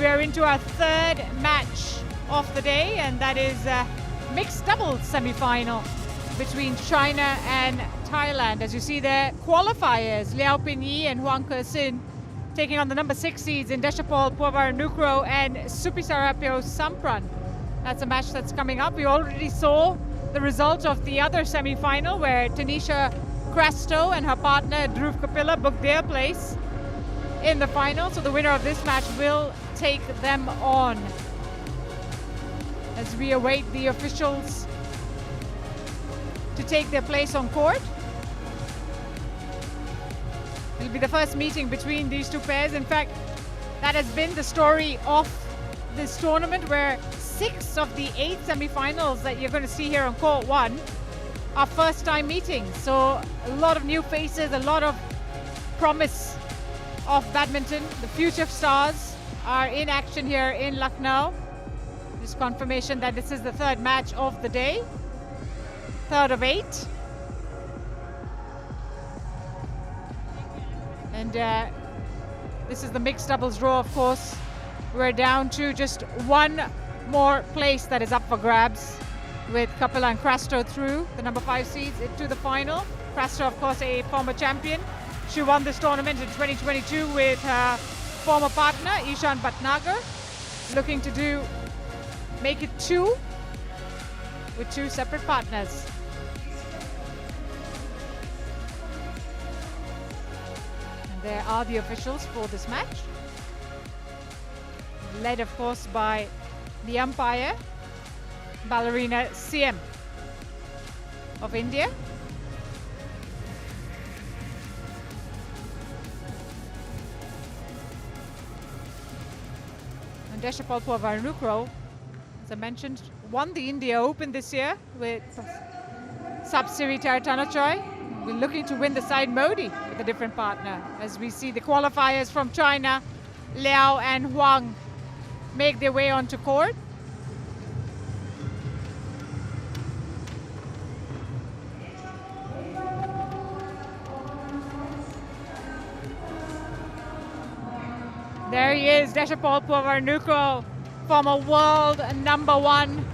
we are into our third match of the day, and that is a mixed doubles semi-final between China and Thailand. As you see there, qualifiers, Liao and Huang taking on the number 6 seeds in Puavaranukroh and Paewsampran. That's a match that's coming up. We already saw the result of the other semi-final where Tanisha Crasto and her partner Dhruv Kapila booked their place in the final. So the winner of this match will take them on. As we await the officials to take their place on court. It'll be the first meeting between these two pairs. In fact, that has been the story of this tournament, where 6 of the 8 semi-finals that you're going to see here on court 1 are first-time meetings. So a lot of new faces, a lot of promise of badminton. The future stars are in action here in Lucknow. Just confirmation that this is the third match of the day, third of 8. And this is the mixed doubles draw, of course. We're down to just one more place that is up for grabs, with Kapila and Crasto through, the number 5 seeds, into the final. Crasto, of course, a former champion. She won this tournament in 2022 with her former partner, Ishan Bhatnagar, looking to make it 2 with 2 separate partners. There are the officials for this match, led of course by the umpire, ballerina CM of India. And Puavaranukroh, as I mentioned, won the India Open this year with Sub-Siri Taratanochoy. We're looking to win the side Modi with a different partner. As we see the qualifiers from China, Liao and Huang, make their way onto court. There he is, Puavaranukroh, former world number 1,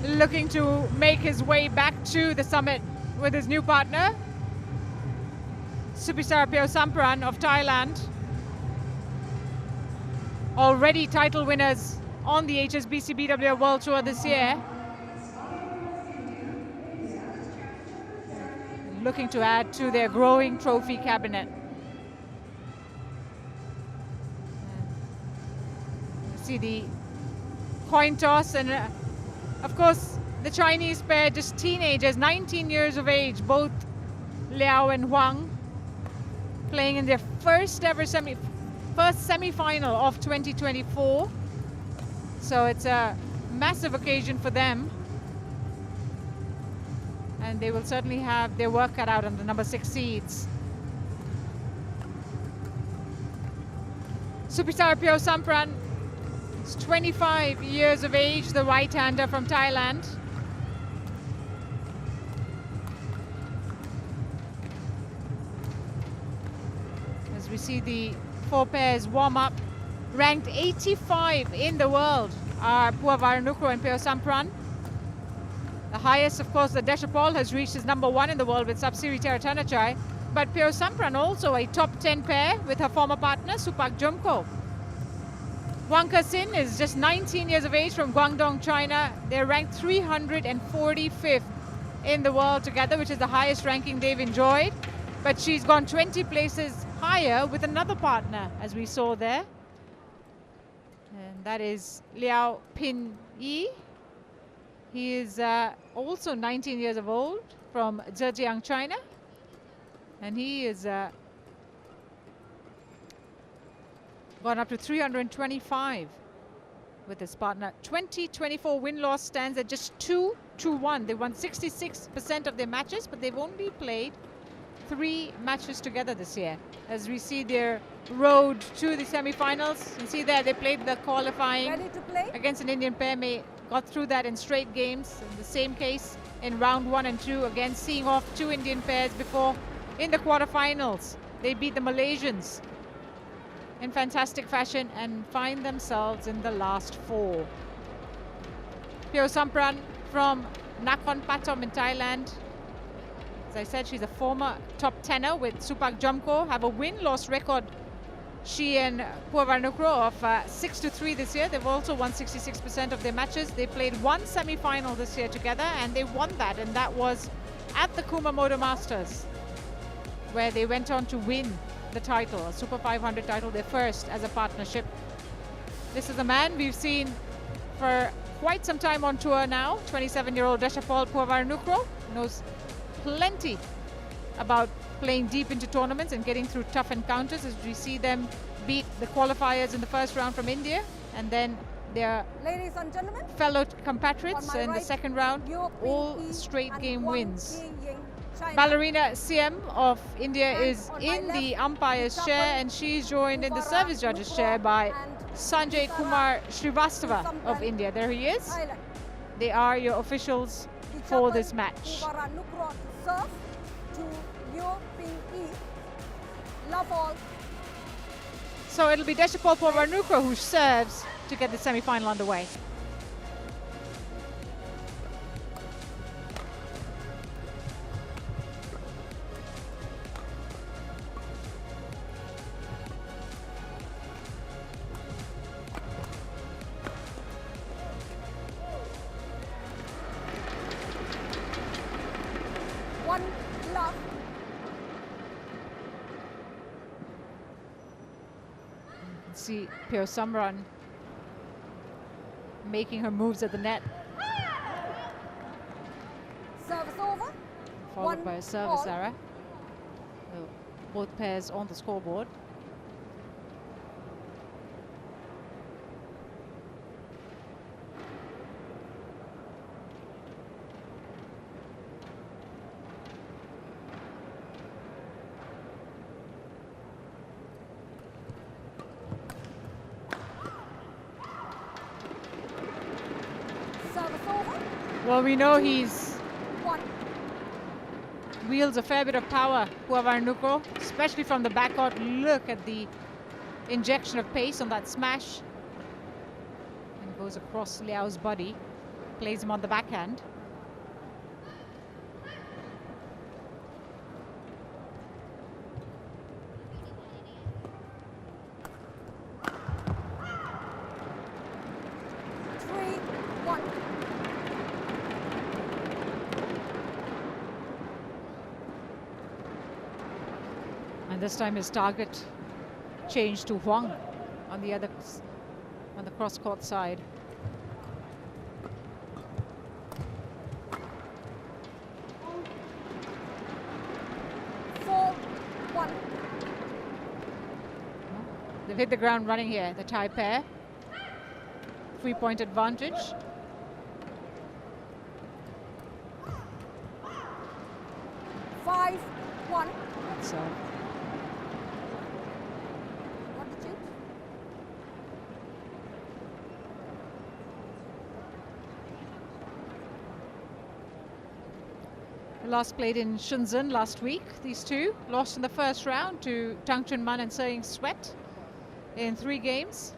looking to make his way back to the summit with his new partner, Paewsampran of Thailand. Already title winners on the HSBC BWF World Tour this year. Looking to add to their growing trophy cabinet. See the coin toss, and of course the Chinese pair, just teenagers, 19 years of age, both Liao and Huang, playing in their first semi-final of 2024. So it's a massive occasion for them, and they will certainly have their work cut out on the number 6 seeds. Paewsampran is 25 years of age, the right-hander from Thailand. As we see the 4 pairs warm up, ranked 85 in the world are Puavaranukroh and Paewsampran. The highest, of course, the Deshapol has reached is number 1 in the world with Sub-Siri Taratanochoy, but Paewsampran also a top 10 pair with her former partner Supak Jomko. Huang is just 19 years of age from Guangdong, China. They're ranked 345th in the world together, which is the highest ranking they've enjoyed. But she's gone 20 places higher with another partner, as we saw there. And that is Liao Pinyi. He is also 19 years of old from Zhejiang, China. And he is gone up to 325 with his partner. 2024 win-loss stands at just 2-1. They won 66% of their matches, but they've only played 3 matches together this year. As we see their road to the semi-finals, you see there they played the qualifying against an Indian pair, got through that in straight games. In the same case in round 1 and 2, again seeing off 2 Indian pairs before in the quarterfinals. They beat the Malaysians in fantastic fashion and find themselves in the last 4. Paewsampran from Nakhon Pathom in Thailand. As I said, she's a former top 10er with Supak Jomko, have a win-loss record. She and Puavaranukroh of 6-3 this year. They've also won 66% of their matches. They played 1 semi-final this year together and they won that, and that was at the Kumamoto Masters, where they went on to win the title, a Super 500 title, their first as a partnership. This is a man we've seen for quite some time on tour now. 27-year-old Deshapol Puavaranukroh knows plenty about playing deep into tournaments and getting through tough encounters, as we see them beat the qualifiers in the first round from India, and then their Ladies and gentlemen, fellow compatriots in the second round, all straight game wins. Ballerina Siem of India is in the umpire's chair, and she's joined in the service judge's chair by Sanjay Kumar Srivastava of India. There he is. They are your officials for this match. So it'll be Deshapol Puavaranukroh who serves to get the semi-final underway. See Paewsampran making her moves at the net. Service over. Followed by a service error. So both pairs on the scoreboard. Well, we know he's wields a fair bit of power, Puavaranukroh, especially from the backcourt. Look at the injection of pace on that smash. And goes across Liao's body, plays him on the backhand. And this time his target changed to Huang on the cross-court side. They've hit the ground running here, the Thai pair. 3-point advantage. So last played in Shenzhen last week. These two lost in the first round to Tang Chun Man and Sering Sweat in 3 games.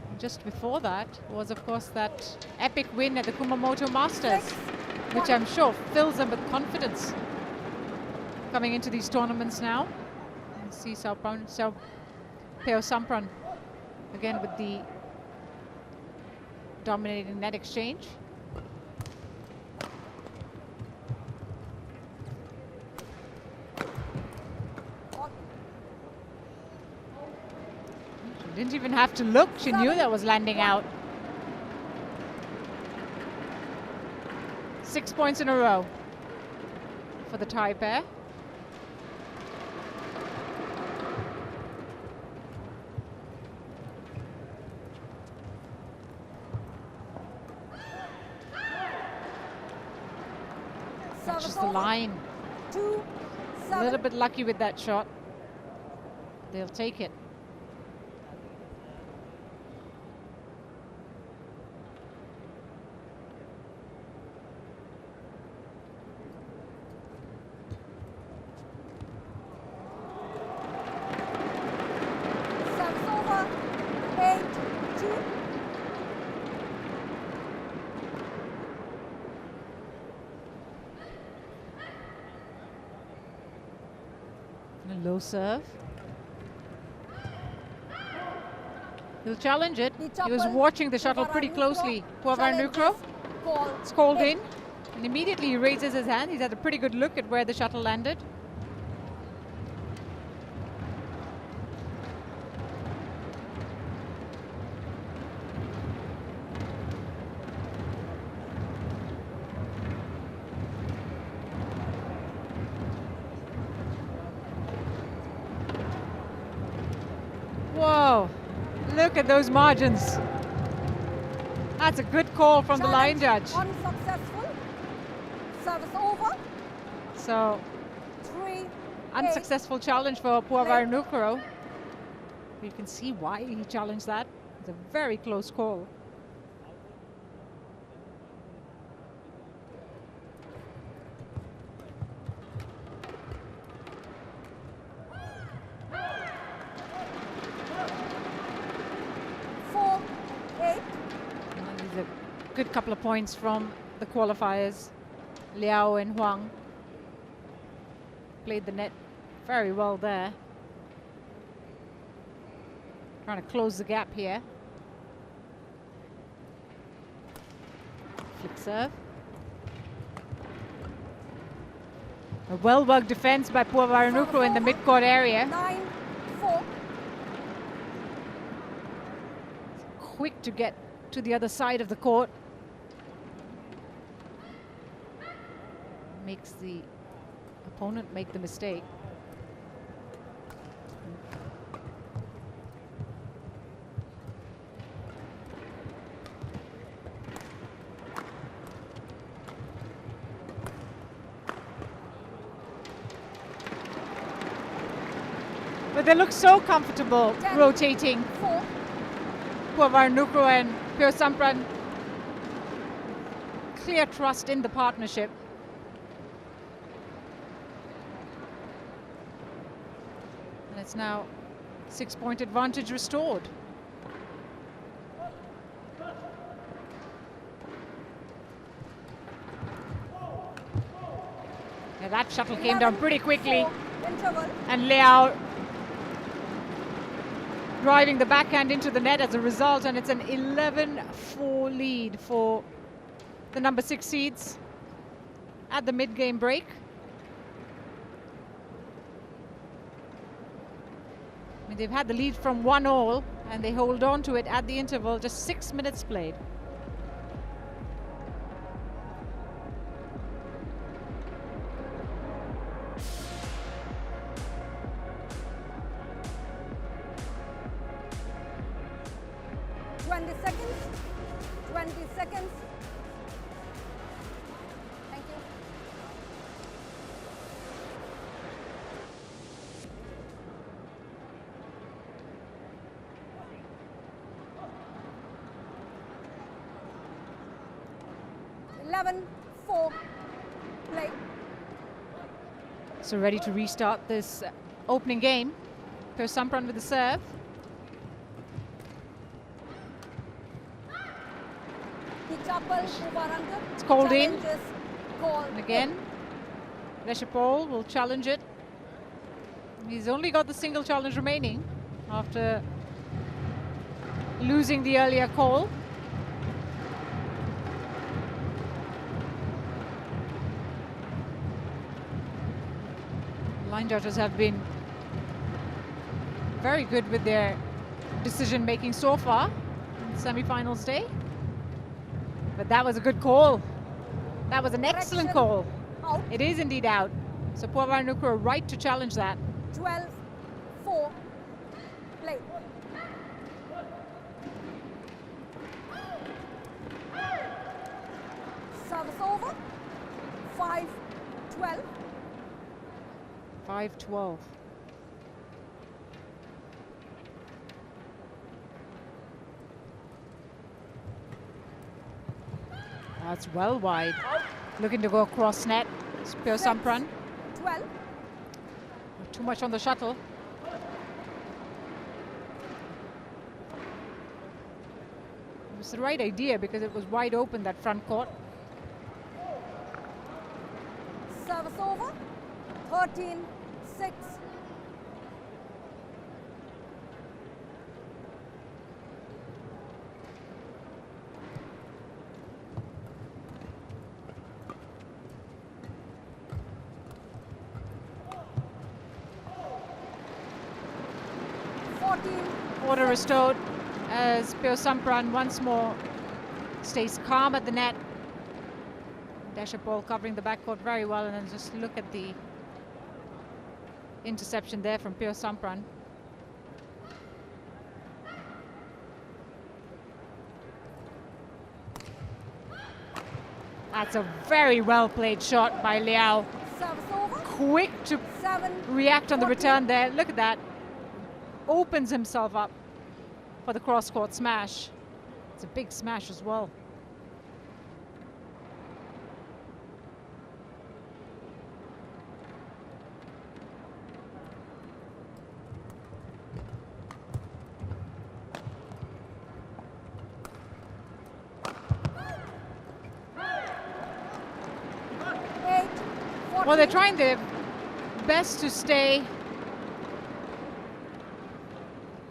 And just before that was, of course, that epic win at the Kumamoto Masters, which I'm sure fills them with confidence coming into these tournaments now. And see Paewsampran again with the dominating net exchange. She didn't even have to look. She knew that was landing out. 6 points in a row for the Thai pair. Matches the line. A little bit lucky with that shot. They'll take it. 14. A low serve. He'll challenge it. He was watching the shuttle pretty closely. Puavaranukroh. It's called in. And immediately he raises his hand. He's had a pretty good look at where the shuttle landed. Whoa, look at those margins. That's a good call from the line judge. Unsuccessful. Service over. So, 3-8. unsuccessful challenge for Puavaranukroh. You can see why he challenged that. It's a very close call. Good couple of points from the qualifiers. Liao and Huang played the net very well there. Trying to close the gap here. Flick serve. A well-worked defense by Puavaranukroh in the mid-court area. 9-4. Quick to get to the other side of the court. Makes the opponent make the mistake. But they look so comfortable rotating. Puavaranukroh and Paewsampran. Clear trust in the partnership. And it's now 6-point advantage restored. Yeah, that shuttle came down pretty quickly. And Liao driving the backhand into the net as a result, and it's an 11-4 lead for the number 6 seeds at the mid-game break. I mean, they've had the lead from 1-all, and they hold on to it at the interval, just 6 minutes played. Thank you. Play. So ready to restart this opening game. Paewsampran with the serve. It's called in. And again, Leshapol will challenge it. He's only got the single challenge remaining after losing the earlier call. Line judges have been very good with their decision making so far in semi-finals day. But that was a good call. That was an excellent call. Out. It is indeed out. So Puavaranukroh right to challenge that. 12-4. Play. Service over. 5-12. 5-12. That's well wide. Looking to go across net. It's Paewsampran. 12. Too much on the shuttle. was the right idea because it was wide open, that front court. Service over. 13-6. Order restored as Paewsampran once more stays calm at the net. Deshapol covering the backcourt very well, and then just look at the interception there from Paewsampran. That's a very well played shot by Liao. Service over. Quick to 7, react on the 14. return there. Look at that. Opens himself up for the cross-court smash. It's a big smash as well. Well, they're trying their best to stay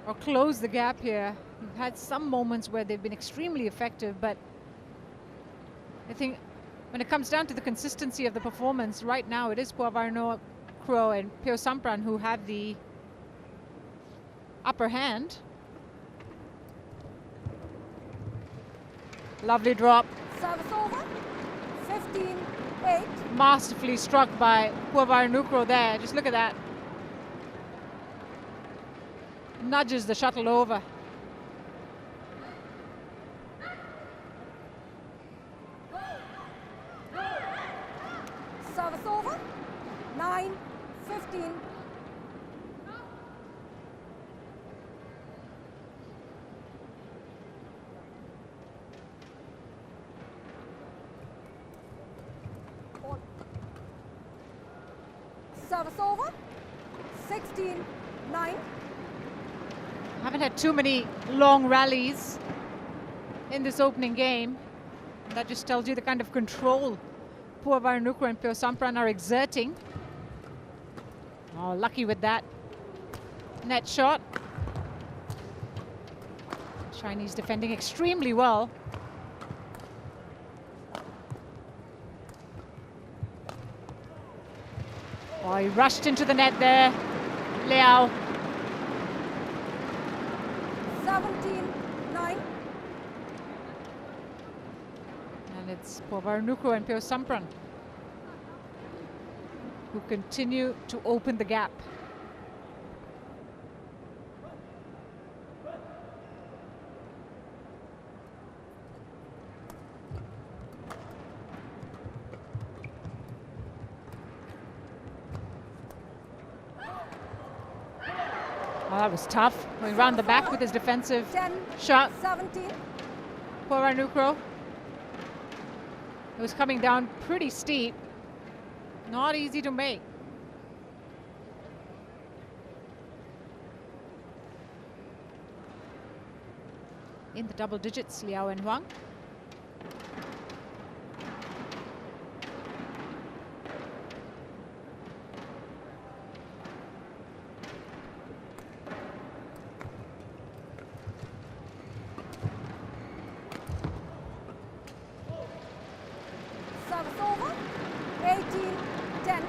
or close the gap here. We've had some moments where they've been extremely effective, but I think when it comes down to the consistency of the performance, right now it is Puavaranukroh and Paewsampran who have the upper hand. Lovely drop. Service over. 15-8. Masterfully struck by Puavaranukroh there. Just look at that. Nudges the shuttle over. Service over. 9-15. Service over. 16-9. Haven't had too many long rallies in this opening game. That just tells you the kind of control Puavaranukroh and Paewsampran are exerting. Oh, lucky with that net shot. Chinese defending extremely well. Oh, he rushed into the net there, Liao. 17-9. And it's Puavaranukroh and Paewsampran who continue to open the gap. Oh, that was tough. Going round the back with his defensive 10, shot. 17. Puavaranukroh. It was coming down pretty steep. Not easy to make. In the double digits, Liao and Huang. Service over. 18-10.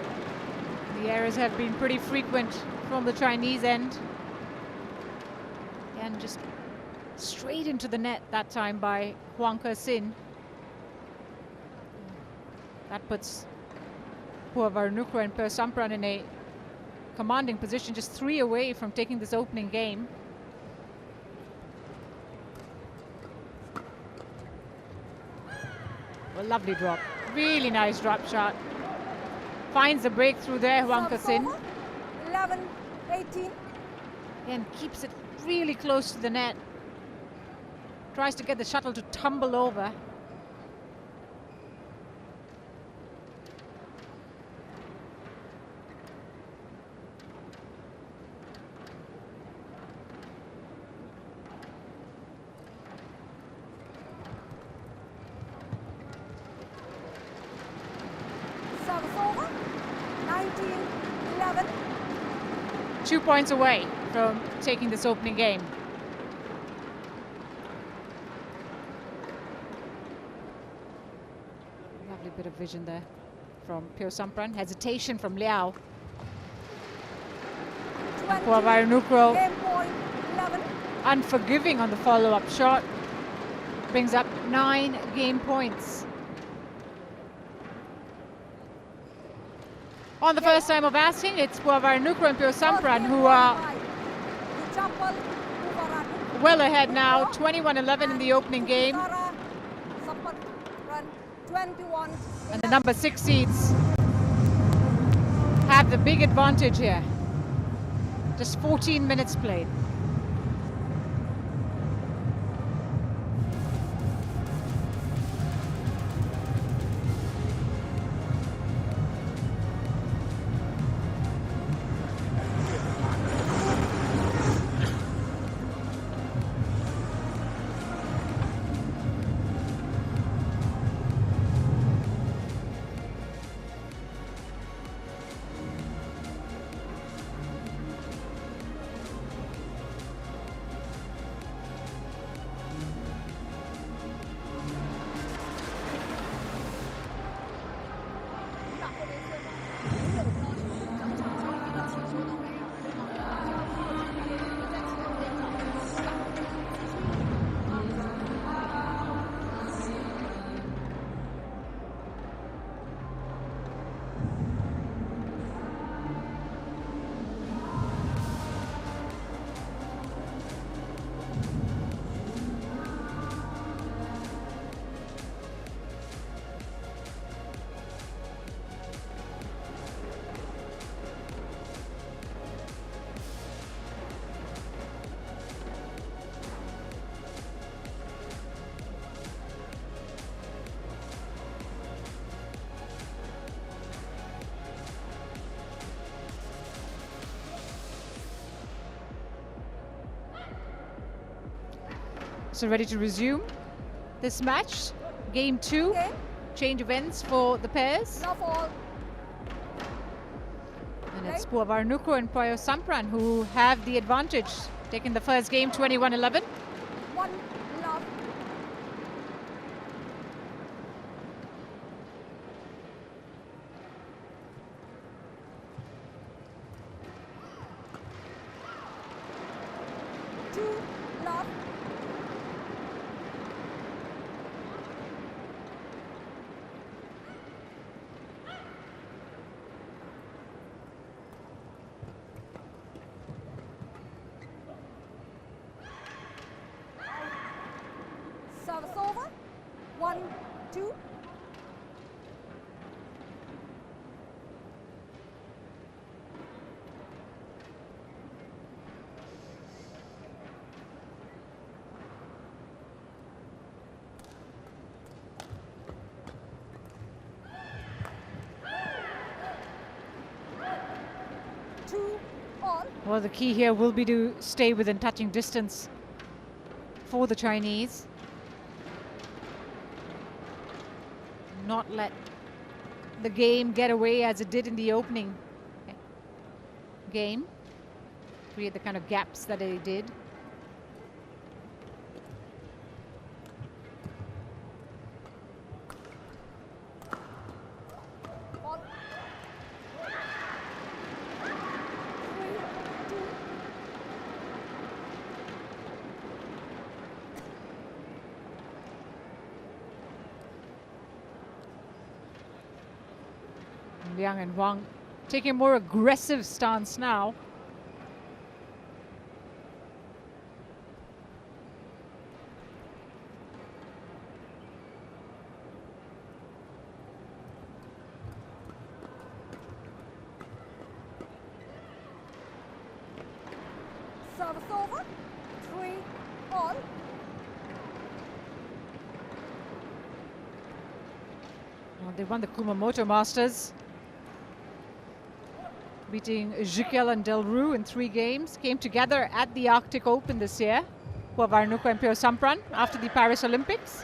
The errors have been pretty frequent from the Chinese end. And just straight into the net that time by Huang Sin. That puts Puavaranukroh and Paewsampran in a commanding position, just 3 away from taking this opening game. A lovely drop. Really nice drop shot. Finds the breakthrough there, Huang Sin. 11-18. And keeps it really close to the net. Tries to get the shuttle to tumble over. 2 points away from taking this opening game. Lovely bit of vision there from Paewsampran. Hesitation from Liao. Puavaranukroh Game point 11. unforgiving on the follow-up shot. Brings up 9 game points. On the first time of asking, it's Puavaranukroh and Paewsampran who are well ahead now, 21-11 in the opening game. And the number 6 seeds have the big advantage here. Just 14 minutes played. So ready to resume this match. Game 2. Okay. Change of ends for the pairs. Love all. And it's Puavaranukroh and Paewsampran who have the advantage. Taking the first game 21-11. 1 love. Two love. Service over. 1, 2. Two all. Well, the key here will be to stay within touching distance for the Chinese. Not let the game get away as it did in the opening game. Create the kind of gaps that it did. Ball. 3, 2. Liang and Huang taking a more aggressive stance now. Service over. 3 all. Well, they won the Kumamoto Masters, beating Jikel and Delru in 3 games. Came together at the Arctic Open this year. Puavaranukroh and Paewsampran after the Paris Olympics.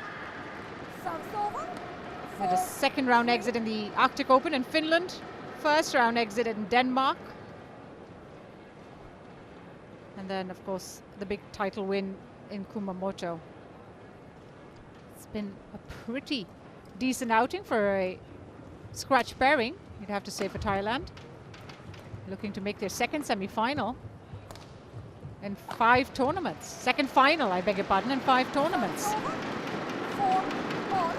Service over. Had a 4, second round exit in the Arctic Open in Finland. First round exit in Denmark. And then, of course, the big title win in Kumamoto. It's been a pretty decent outing for a scratch pairing, you'd have to say, for Thailand. Looking to make their second semi-final in 5 tournaments. Second final, I beg your pardon, in 5 tournaments. 4 all.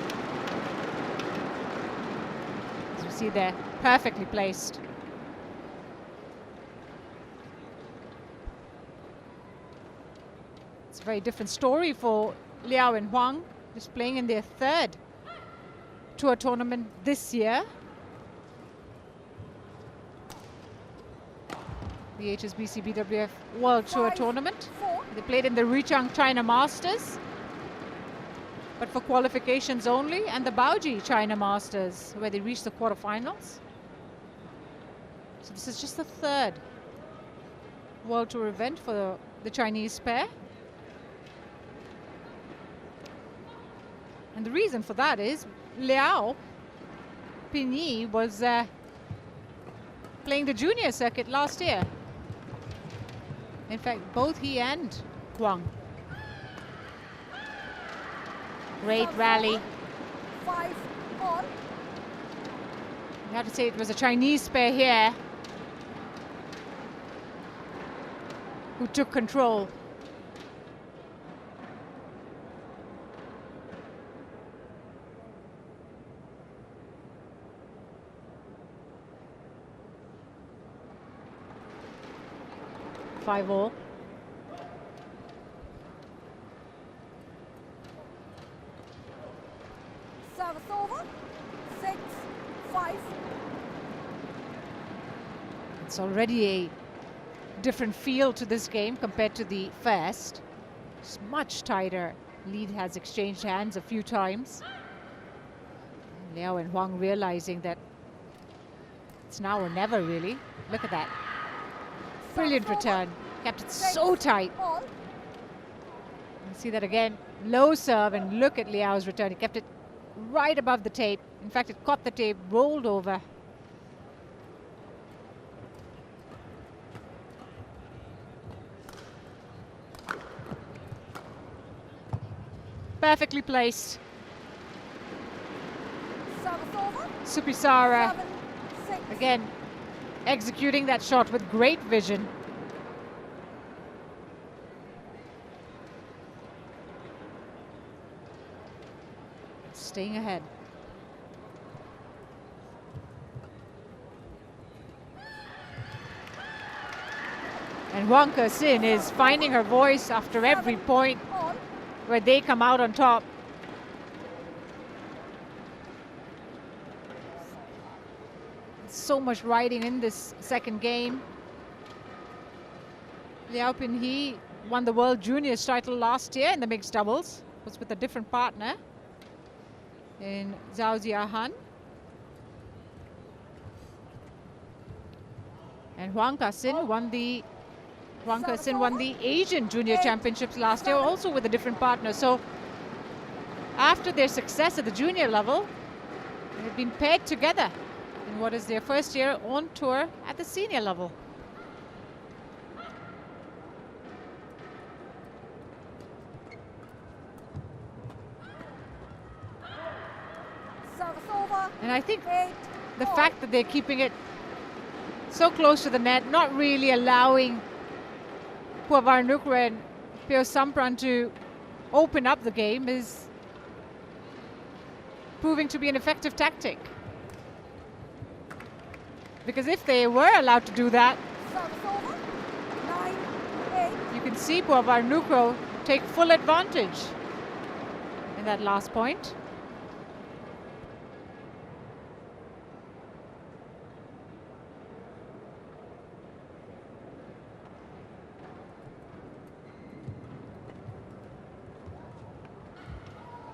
As you see there, perfectly placed. It's a very different story for Liao and Huang, just playing in their 3rd tour tournament this year. The HSBC BWF World Tour tournament. 4. They played in the Ruichang China Masters, but for qualifications only, and the Baoji China Masters, where they reached the quarterfinals. So this is just the 3rd World Tour event for the Chinese pair. And the reason for that is Liao Pinyi was playing the junior circuit last year. In fact, both he and Huang. Great rally. 5 all. You have to say it was a Chinese pair here who took control. Five all. Service over. 6 5. It's already a different feel to this game compared to the first. It's much tighter. Lead has exchanged hands a few times. Liao and Huang realizing that it's now or never, really. Look at that. Brilliant return. Kept it so tight. All. You see that again. Low serve, and look at Liao's return. He kept it right above the tape. In fact, it caught the tape, rolled over. Perfectly placed. Service over. Supisara 7 6. again executing that shot with great vision. Staying ahead. And Huang Ke-sin is finding her voice after every point All. where they come out on top. So much riding in this second game. Liao Pinyi won the World Juniors title last year in the mixed doubles. Was with a different partner in Zhao Ziahan. And Huang Ke-sin won the Asian Junior Championships last year, also with a different partner. So after their success at the junior level, they have been paired together in what is their first year on tour at the senior level. Service over. And I think 8 the all. fact that they're keeping it so close to the net, not really allowing Puavaranukroh and Paewsampran to open up the game, is proving to be an effective tactic. Because if they were allowed to do that, Service over. 9 8. you can see Puavaranukroh take full advantage in that last point.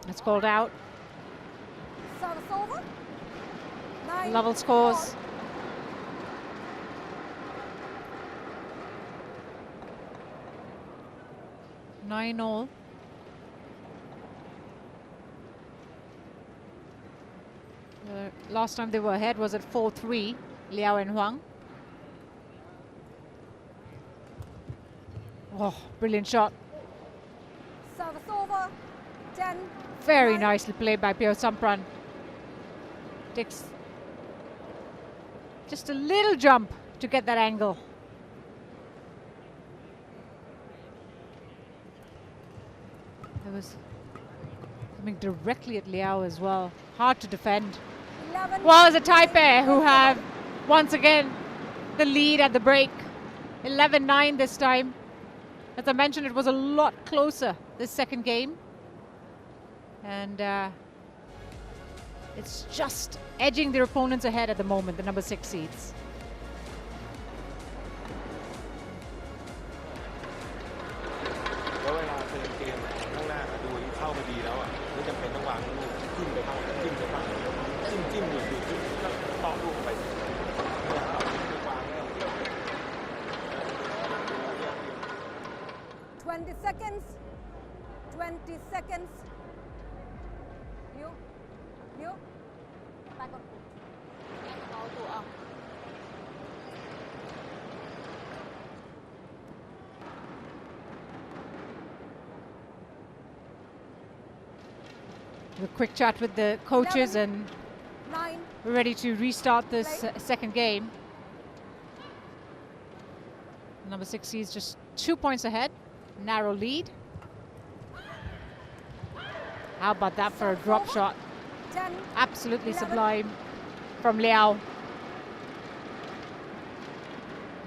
It's called out. Service over. 9 Level scores. all. Nine all. Last time they were ahead was at 4-3, Liao and Huang. Oh, brilliant shot. Service over. 10. Very 9. nicely played by Paewsampran. Takes just a little jump to get that angle. It was coming directly at Liao as well. Hard to defend. 11. Well, it's a Thai pair who have once again the lead at the break. 11-9 this time. As I mentioned, it was a lot closer this second game. And it's just edging their opponents ahead at the moment, the number 6 seeds. Seconds. 20 seconds. You. Back on foot. A quick chat with the coaches 11, and 9. we're ready to restart this second game. Number 6 is just 2 points ahead. Narrow lead. How about that for a drop shot? 10. Absolutely 11. sublime from Liao.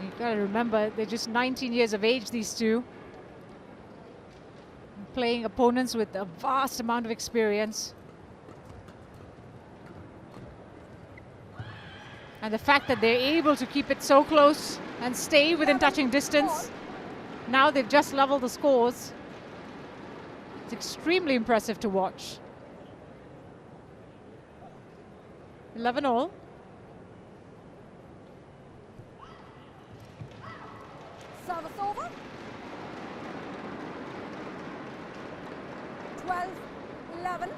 You gotta remember, they're just 19 years of age, these two. Playing opponents with a vast amount of experience. And the fact that they're able to keep it so close and stay within touching distance. Now they've just leveled the scores. It's extremely impressive to watch. 11-all. Service over. 12, 11.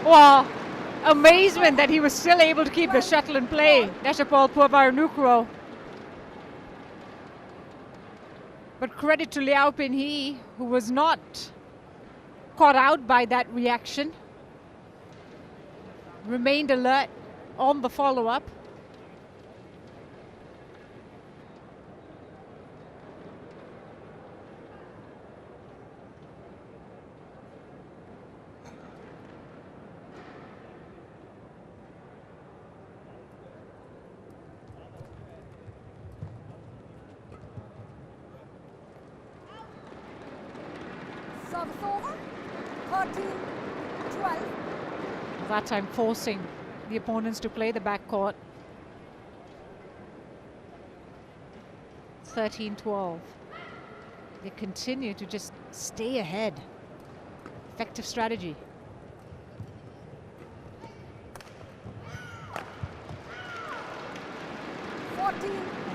Wow, amazement that he was still able to keep the shuttle in play. Deshapol Puavaranukroh. But credit to Liao Pinhee, who was not caught out by that reaction. Remained alert on the follow-up. Service over. 13, 12. That time forcing the opponents to play the backcourt. 13-12. They continue to just stay ahead. Effective strategy.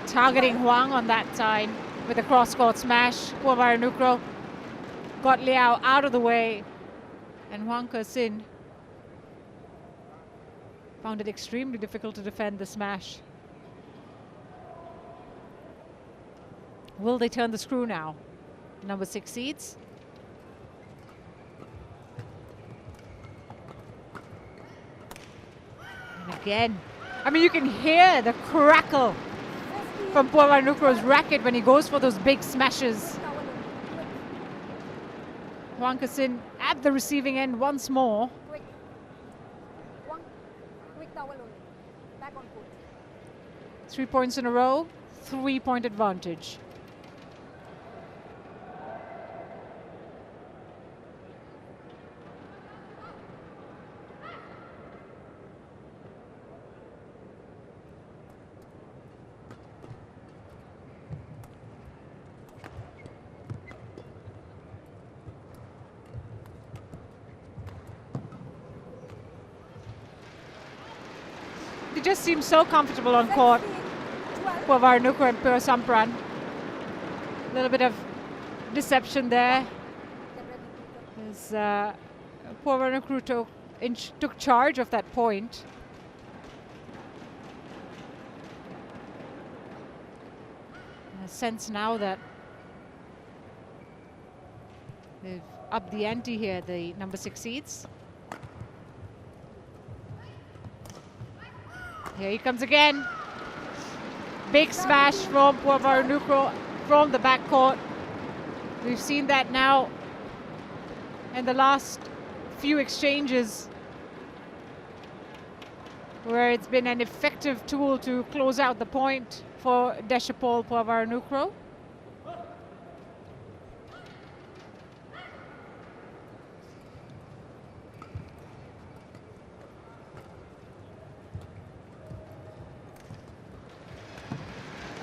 Targeting Huang on that time with a cross-court smash. Puavaranukroh got Liao out of the way, and Huang Ke-sin found it extremely difficult to defend the smash. Will they turn the screw now? Number 6 seeds. And again, I mean, you can hear the crackle from Puavaranukroh's racket when he goes for those big smashes. Huang Ke-sin at the receiving end once more. Quick. Quick towel only. Back on foot. 3 points in a row, 3-point advantage. They just seem so comfortable on court. 12. Puavaranukroh and Paewsampran. A little bit of deception there. As Puavaranukroh took charge of that point. A sense now that they've upped the ante here, the number 6 seeds. Here he comes again. Big smash from Puavaranukroh from the backcourt. We've seen that now in the last few exchanges, where it's been an effective tool to close out the point for Deshapol Puavaranukroh.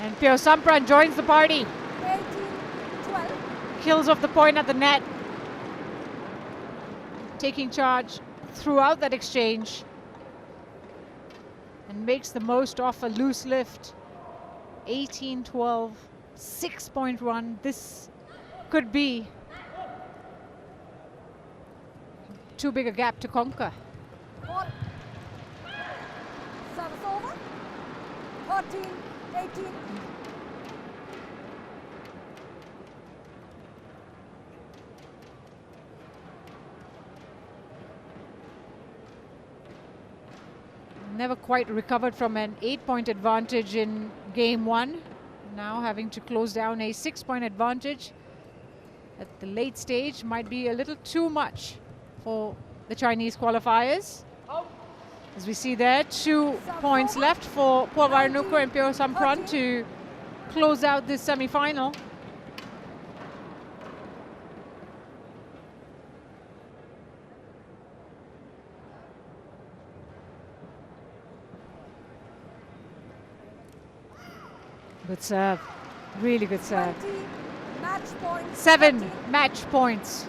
And Paewsampran joins the party. 18-12. Kills off the point at the net. Taking charge throughout that exchange. And makes the most of a loose lift. 18-12, 6-point run. This could be too big a gap to conquer. Service over. 13-18. Never quite recovered from an 8-point advantage in game 1. Now having to close down a 6-point advantage at the late stage might be a little too much for the Chinese qualifiers. As we see there, 2 points left for Puavaranukroh and Paewsampran to close out this semi-final. Good serve, really good serve. 7 match points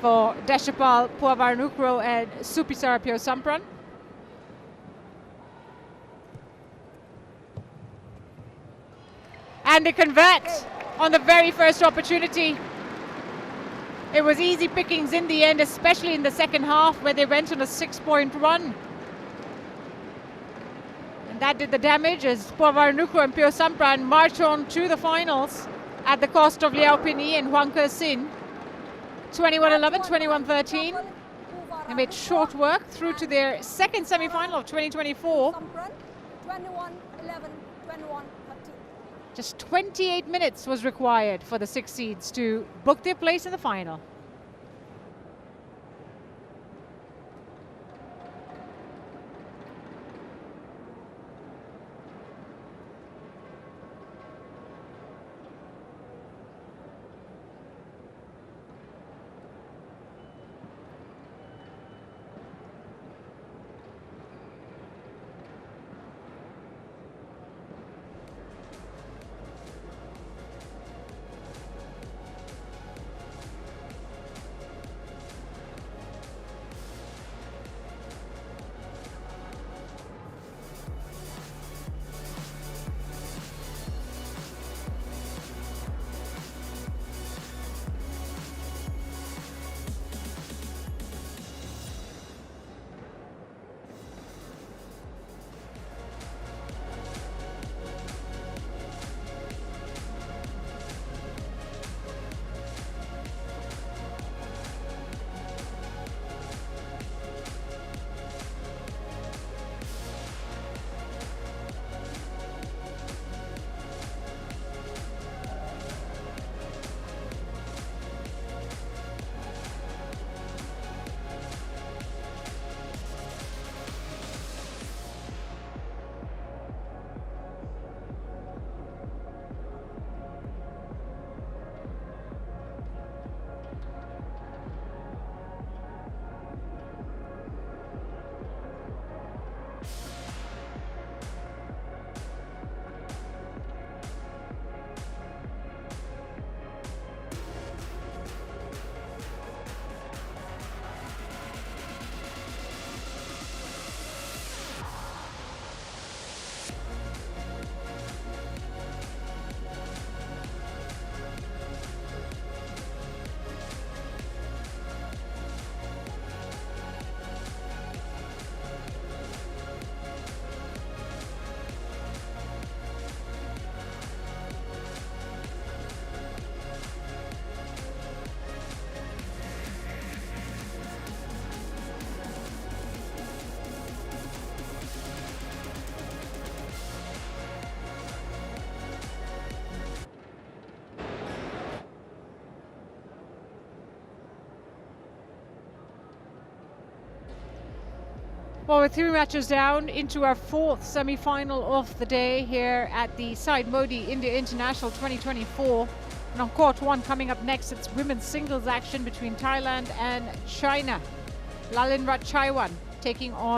for Deshapol Puavaranukroh and Supisara Paewsampran. And they convert on the very first opportunity. It was easy pickings in the end, especially in the second half where they went on a 6-point run. And that did the damage as Puavaranukroh and Paewsampran march on to the finals at the cost of Liao and Huang. 21-11, 21-13. They made short work through to their second semi-final of 2024. 21-11, 21-13. Just 28 minutes was required for the 6 seeds to book their place in the final. Well, we're 3 matches down into our 4th semi-final of the day here at the Syed India International 2024. And on court 1 coming up next, it's women's singles action between Thailand and China. Lalinrat Chaiwan taking on